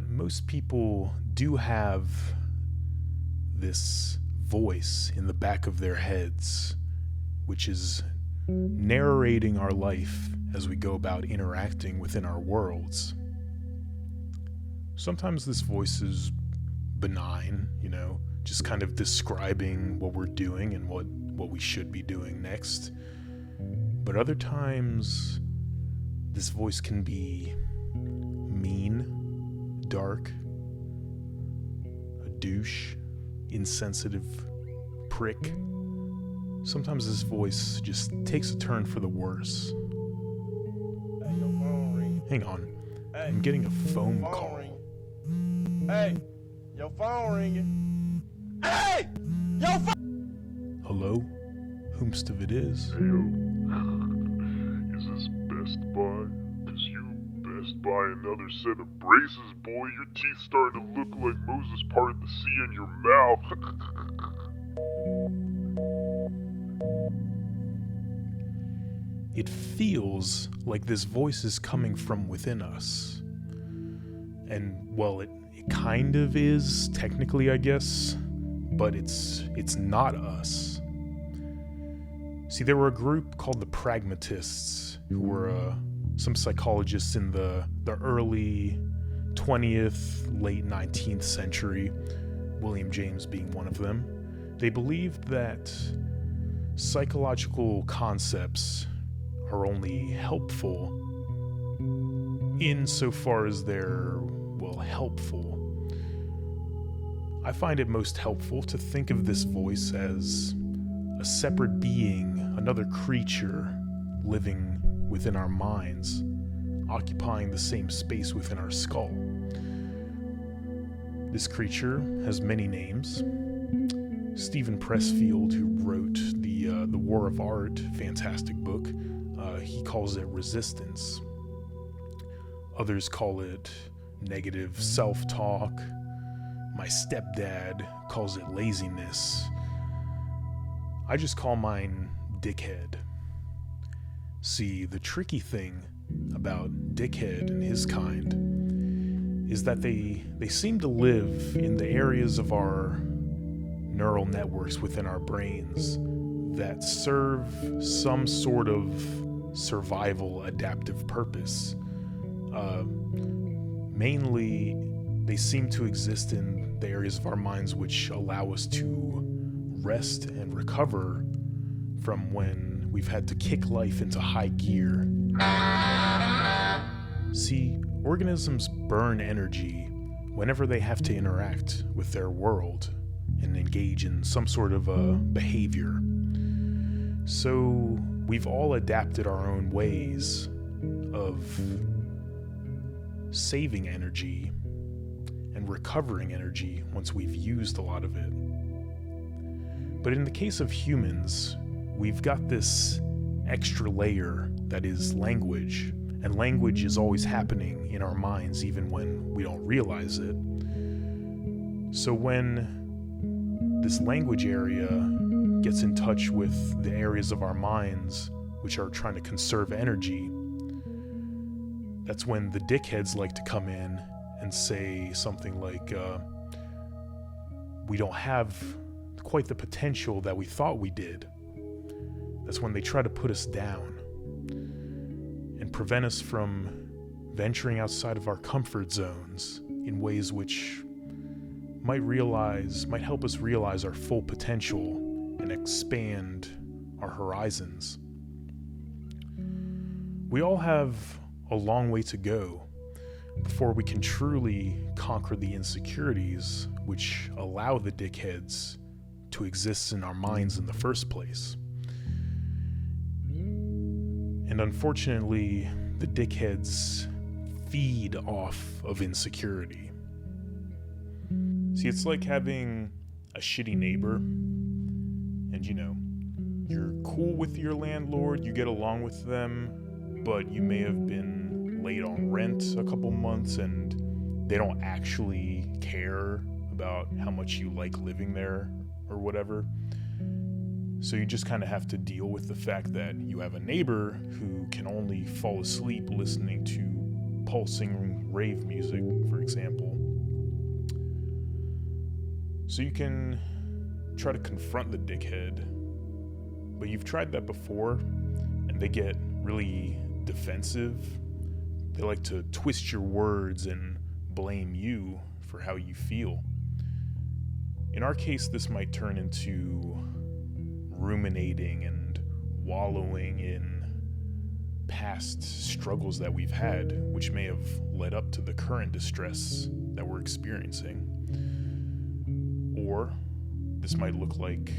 Most people do have this voice in the back of their heads, which is narrating our life as we go about interacting within our worlds. Sometimes this voice is benign, just kind of describing what we're doing and what we should be doing next. But other times, this voice can be mean, dark, a douche, insensitive prick. Sometimes this voice just takes a turn for the worse. Hey, your phone ringing. Hang on, Hey, I'm getting a phone phone call. ringing. Hey, your phone ringing. Hey, your phone. Hello? Whomst of it is? Hey yo, is this Best Buy? Cause you best buy another set of braces, boy. Your teeth starting to look like Moses parted the sea in your mouth. It feels like this voice is coming from within us. And, well, it kind of is, technically, I guess, but it's not us. See, there were a group called the Pragmatists, who were some psychologists in the early 20th, late 19th century, William James being one of them. They believed that psychological concepts are only helpful insofar as they're, helpful. I find it most helpful to think of this voice as a separate being, another creature living within our minds, occupying the same space within our skull. This creature has many names. Stephen Pressfield, who wrote the War of Art fantastic book, he calls it resistance. Others call it negative self-talk. My stepdad calls it laziness. I just call mine dickhead. See, the tricky thing about dickhead and his kind is that they seem to live in the areas of our neural networks within our brains that serve some sort of survival adaptive purpose. Mainly, they seem to exist in the areas of our minds which allow us to rest and recover from when we've had to kick life into high gear. See, organisms burn energy whenever they have to interact with their world and engage in some sort of a behavior. So we've all adapted our own ways of saving energy and recovering energy once we've used a lot of it. But in the case of humans, we've got this extra layer that is language, and language is always happening in our minds even when we don't realize it. So when this language area gets in touch with the areas of our minds which are trying to conserve energy, that's when the dickheads like to come in and say something like, we don't have quite the potential that we thought we did. That's when they try to put us down and prevent us from venturing outside of our comfort zones in ways which might help us realize our full potential and expand our horizons. We all have a long way to go before we can truly conquer the insecurities which allow the dickheads to exist in our minds in the first place. And unfortunately, the dickheads feed off of insecurity. See, it's like having a shitty neighbor, and you're cool with your landlord, you get along with them, but you may have been late on rent a couple months and they don't actually care about how much you like living there or whatever. So you just kind of have to deal with the fact that you have a neighbor who can only fall asleep listening to pulsing rave music, for example. So you can try to confront the dickhead, but you've tried that before, and they get really defensive. They like to twist your words and blame you for how you feel. In our case, this might turn into ruminating and wallowing in past struggles that we've had, which may have led up to the current distress that we're experiencing. Or this might look like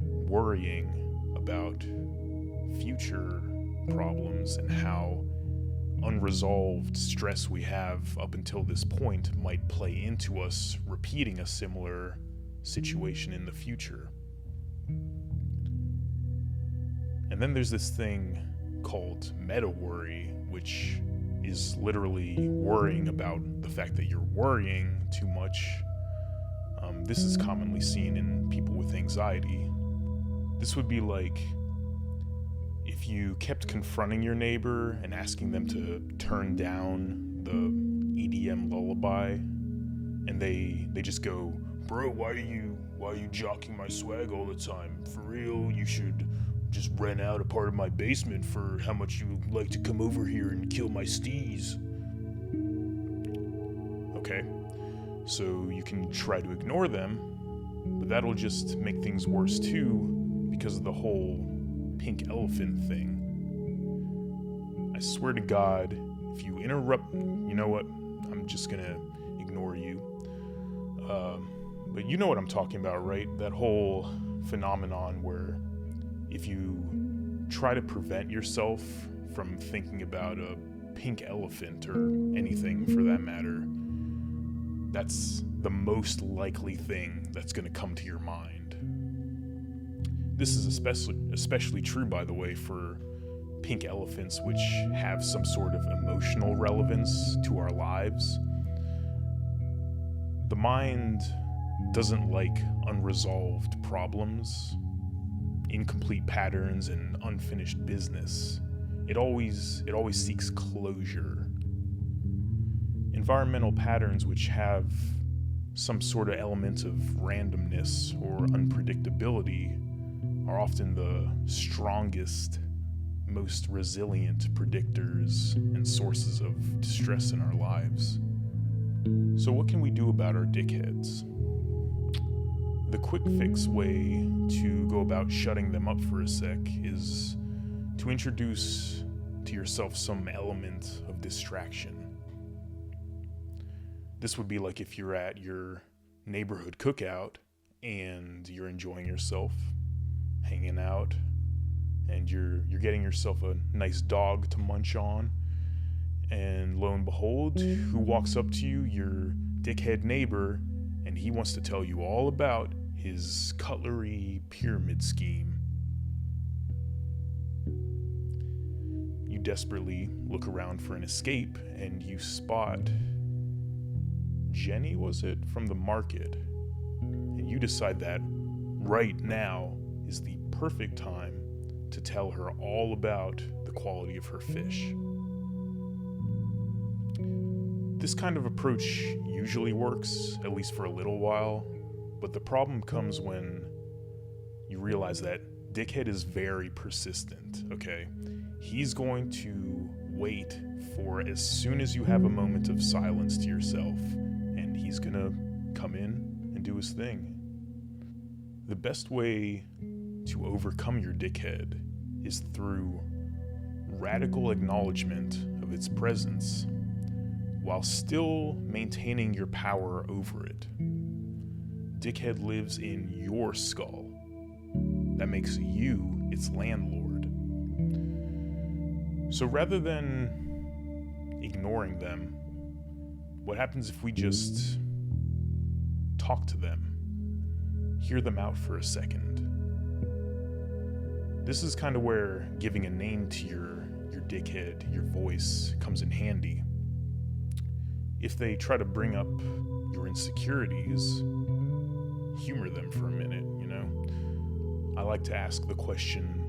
worrying about future problems and how unresolved stress we have up until this point might play into us repeating a similar situation in the future. And then there's this thing called meta-worry, which is literally worrying about the fact that you're worrying too much. This is commonly seen in people with anxiety. This would be like if you kept confronting your neighbor and asking them to turn down the EDM lullaby, and they just go, "Bro, why are you jocking my swag all the time? For real, you should just rent out a part of my basement for how much you like to come over here and kill my steez." Okay, so you can try to ignore them, but that'll just make things worse too because of the whole pink elephant thing. I swear to God, if you interrupt, you know what? I'm just gonna ignore you. But you know what I'm talking about, right? That whole phenomenon where if you try to prevent yourself from thinking about a pink elephant or anything for that matter, that's the most likely thing that's going to come to your mind. This is especially true, by the way, for pink elephants which have some sort of emotional relevance to our lives. The mind doesn't like unresolved problems, incomplete patterns, and unfinished business. It always seeks closure. Environmental patterns which have some sort of element of randomness or unpredictability are often the strongest, most resilient predictors and sources of distress in our lives. So what can we do about our dickheads? The quick fix way to go about shutting them up for a sec is to introduce to yourself some element of distraction. This would be like if you're at your neighborhood cookout and you're enjoying yourself, hanging out, and you're getting yourself a nice dog to munch on, and lo and behold, who walks up to you? Your dickhead neighbor, and he wants to tell you all about his cutlery pyramid scheme. You desperately look around for an escape, and you spot Jenny, was it, from the market, and you decide that right now is the perfect time to tell her all about the quality of her fish. This kind of approach usually works, at least for a little while, but the problem comes when you realize that dickhead is very persistent, okay? He's going to wait for as soon as you have a moment of silence to yourself, and he's gonna come in and do his thing. The best way to overcome your dickhead is through radical acknowledgement of its presence, while still maintaining your power over it. Dickhead lives in your skull. That makes you its landlord. So rather than ignoring them, what happens if we just talk to them, hear them out for a second? This is kind of where giving a name to your dickhead, your voice, comes in handy. If they try to bring up your insecurities, humor them for a minute, you know? I like to ask the question,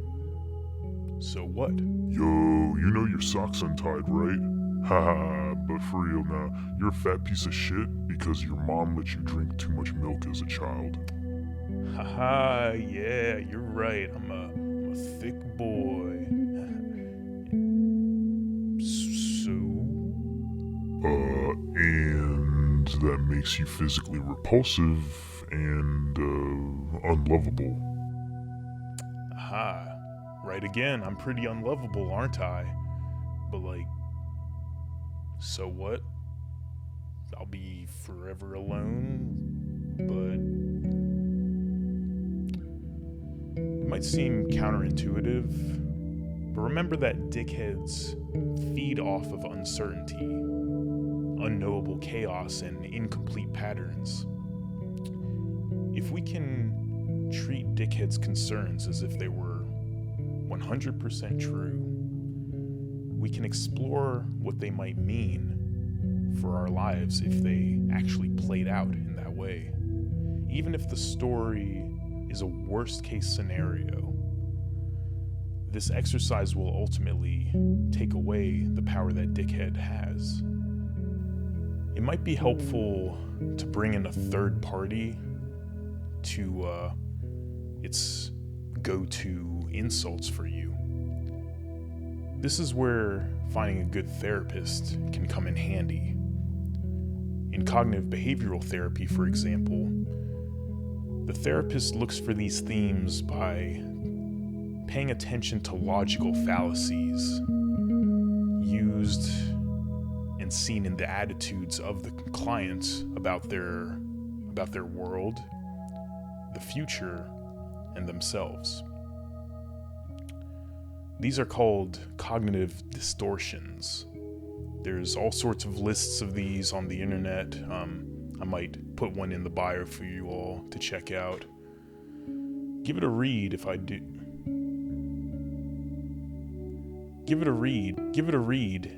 so what? Yo, you know your sock's untied, right? Haha, But for real now, you're a fat piece of shit because your mom let you drink too much milk as a child. Haha, yeah, you're right. I'm a thick boy. So? And that makes you physically repulsive and, unlovable. Aha, right again. I'm pretty unlovable, aren't I? But like, so what? I'll be forever alone, but it might seem counterintuitive, but remember that dickheads feed off of uncertainty, unknowable chaos, and incomplete patterns. If we can treat dickheads' concerns as if they were 100% true, we can explore what they might mean for our lives if they actually played out in that way. Even if the story is a worst-case scenario, this exercise will ultimately take away the power that dickhead has. It might be helpful to bring in a third party to its go-to insults for you. This is where finding a good therapist can come in handy. In cognitive behavioral therapy, for example, the therapist looks for these themes by paying attention to logical fallacies used and seen in the attitudes of the client about their world, the future, and themselves. These are called cognitive distortions. There's all sorts of lists of these on the internet. I might put one in the bio for you all to check out. Give it a read if I do. Give it a read,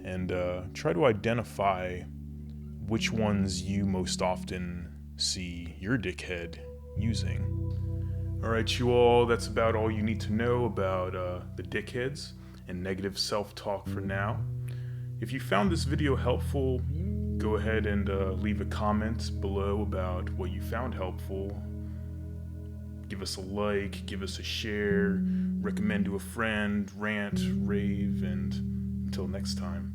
and try to identify which ones you most often see your dickhead using. Alright, you all, that's about all you need to know about the dickheads and negative self-talk for now. If you found this video helpful, go ahead and leave a comment below about what you found helpful. Give us a like, give us a share, recommend to a friend, rant, rave, and until next time.